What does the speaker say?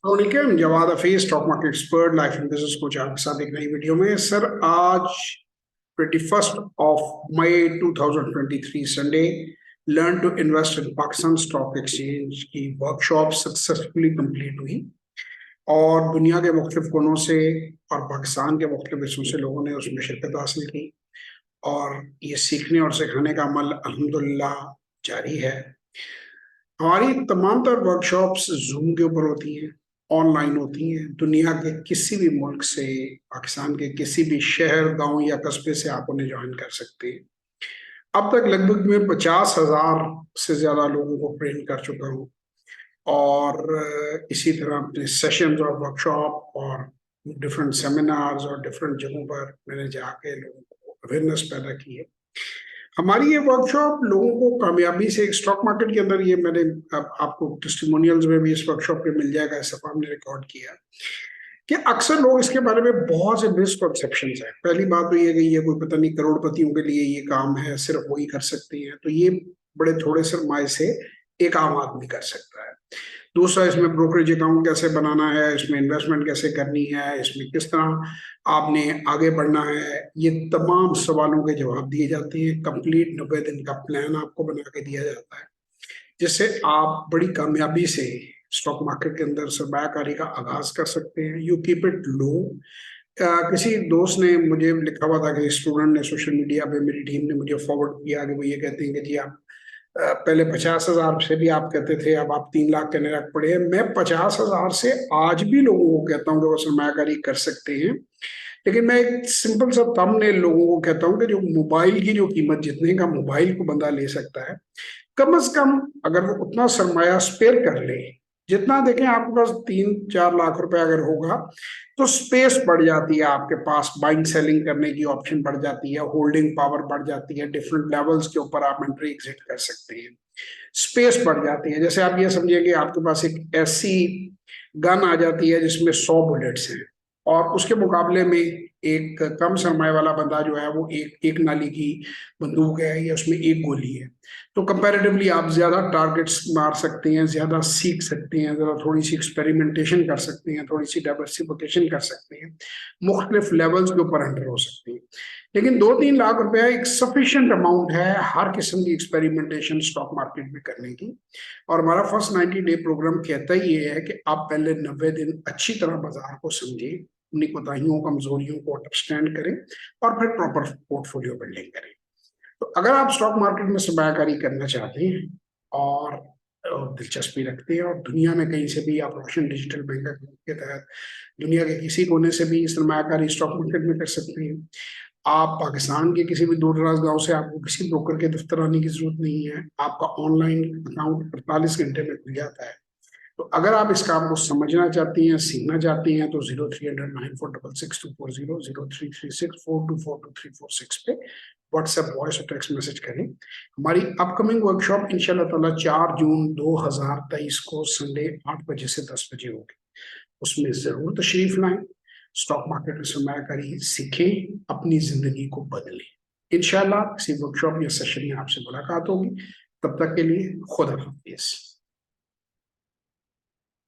वालेकुम, Jawad Hafeez, stock market expert, life and business coach, आपके साथ एक नई वीडियो में। सर, आज 21 मई 2023 Sunday, learn to invest in Pakistan stock exchange की वर्कशॉप सक्सेसफुली कंप्लीट हुई और दुनिया के मुख्तलिफ कोनों से और पाकिस्तान के मुख्तलिफ हिस्सों से लोगों ने उसमें शिरकत हासिल की और ये सीखने और सिखाने का अमल अल्हम्दुलिल्लाह जारी है। हमारी तमाम तर वर्कशॉप्स जूम के ऊपर होती हैं, ऑनलाइन होती हैं। दुनिया के किसी भी मुल्क से, पाकिस्तान के किसी भी शहर, गांव या कस्बे से आप उन्हें ज्वाइन कर सकते हैं। अब तक लगभग मैं 50,000 से ज्यादा लोगों को ट्रेन कर चुका हूँ और इसी तरह अपने सेशंस और वर्कशॉप और डिफरेंट सेमिनार्स और डिफरेंट जगहों पर मैंने जाके लोगों को अवेयरनेस पैदा की है। हमारी ये वर्कशॉप लोगों को कामयाबी से, एक स्टॉक मार्केट के अंदर, ये मैंने आपको टेस्टिमोनियल्स में भी इस वर्कशॉप पे मिल जाएगा, इस दफा हमने रिकॉर्ड किया कि अक्सर लोग इसके बारे में बहुत से मिसकॉन्सेप्शन है। पहली बात तो ये कि ये कोई पता नहीं करोड़पतियों के लिए ये काम है, सिर्फ वही कर सकते हैं, तो ये बड़े थोड़े सरमाए से एक आम आदमी कर सकता है। दूसरा, इसमें ब्रोकरेज अकाउंट कैसे बनाना है, इसमें इन्वेस्टमेंट कैसे करनी है, इसमें किस तरह आपने आगे बढ़ना है, ये तमाम सवालों के जवाब दिए जाते हैं। कंप्लीट 90 दिन का प्लान आपको बना के दिया जाता है, जिससे आप बड़ी कामयाबी से स्टॉक मार्केट के अंदर सरमायाकारी का आगाज कर सकते हैं। यू कीप इट लो। किसी दोस्त ने मुझे लिखा हुआ था कि स्टूडेंट ने सोशल मीडिया पे, मेरी टीम ने मुझे फॉरवर्ड किया कि वो ये कहते हैं कि जी आप पहले 50,000 से भी आप कहते थे, अब आप 3 लाख कहने लग पड़े हैं। मैं 50,000 से आज भी लोगों को कहता हूँ कि वो सरमायाकारी कर सकते हैं, लेकिन मैं एक सिंपल सा थंबनेल लोगों को कहता हूँ कि जो मोबाइल की जो कीमत, जितने का मोबाइल को बंदा ले सकता है, कम से कम अगर वो उतना सरमाया स्पेयर कर ले, जितना देखें आपके पास 3-4 लाख रुपए अगर होगा तो स्पेस बढ़ जाती है आपके पास, बाइंग सेलिंग करने की ऑप्शन बढ़ जाती है, होल्डिंग पावर बढ़ जाती है, डिफरेंट लेवल्स के ऊपर आप एंट्री एग्जिट कर सकते हैं, स्पेस बढ़ जाती है। जैसे आप ये समझिए कि आपके पास एक ऐसी गन आ जाती है जिसमें 100 बुलेट्स हैं और उसके मुकाबले में एक कम सरमाए वाला बंदा जो है वो एक नाली की बंदूक है या उसमें एक गोली है, तो कंपैरेटिवली आप ज्यादा टारगेट्स मार सकते हैं, ज्यादा सीख सकते हैं, जरा थोड़ी सी एक्सपेरिमेंटेशन कर सकते हैं, थोड़ी सी डाइवर्सिफिकेशन कर सकते हैं, मुख्तलिफ लेवल्स के ऊपर एंटर हो सकते हैं। लेकिन 2-3 लाख रुपया एक सफिशिएंट अमाउंट है हर किस्म की एक्सपेरिमेंटेशन स्टॉक मार्केट में करने की। और हमारा फर्स्ट 90 डे प्रोग्राम कहता ही ये है कि आप पहले 90 दिन अच्छी तरह बाजार को समझें, अपनी कोताहियों कमजोरियों को अंडरस्टैंड करें और फिर प्रॉपर पोर्टफोलियो बिल्डिंग करें। तो अगर आप स्टॉक मार्केट में सरमायाकारी करना चाहते हैं और दिलचस्पी रखते हैं और दुनिया में कहीं से भी, आप रोशन डिजिटल बैंक के तहत दुनिया के किसी कोने से भी सरमायाकारी स्टॉक मार्केट में कर सकते हैं। आप पाकिस्तान के किसी भी दूर दराज गांव से, आपको किसी ब्रोकर के दफ्तर आने की जरूरत नहीं है, आपका ऑनलाइन अकाउंट 48 घंटे में खुल जाता है। तो अगर आप इस काम को समझना चाहती हैं, सीखना चाहती हैं, तो 030094666240, 0336424234 पे व्हाट्सएप वॉइस और टेक्स्ट मैसेज करें। हमारी अपकमिंग वर्कशॉप इंशाल्लाह ताला 4 जून 2023 को संडे 8 बजे से 10 बजे होगी। उसमें जरूर तशरीफ लाएं, स्टॉक मार्केट में सरमायाकारी सीखें, अपनी जिंदगी को बदलें। इंशाल्लाह किसी वर्कशॉप या सेशन में आपसे मुलाकात होगी। तब तक के लिए खुदा हाफिज।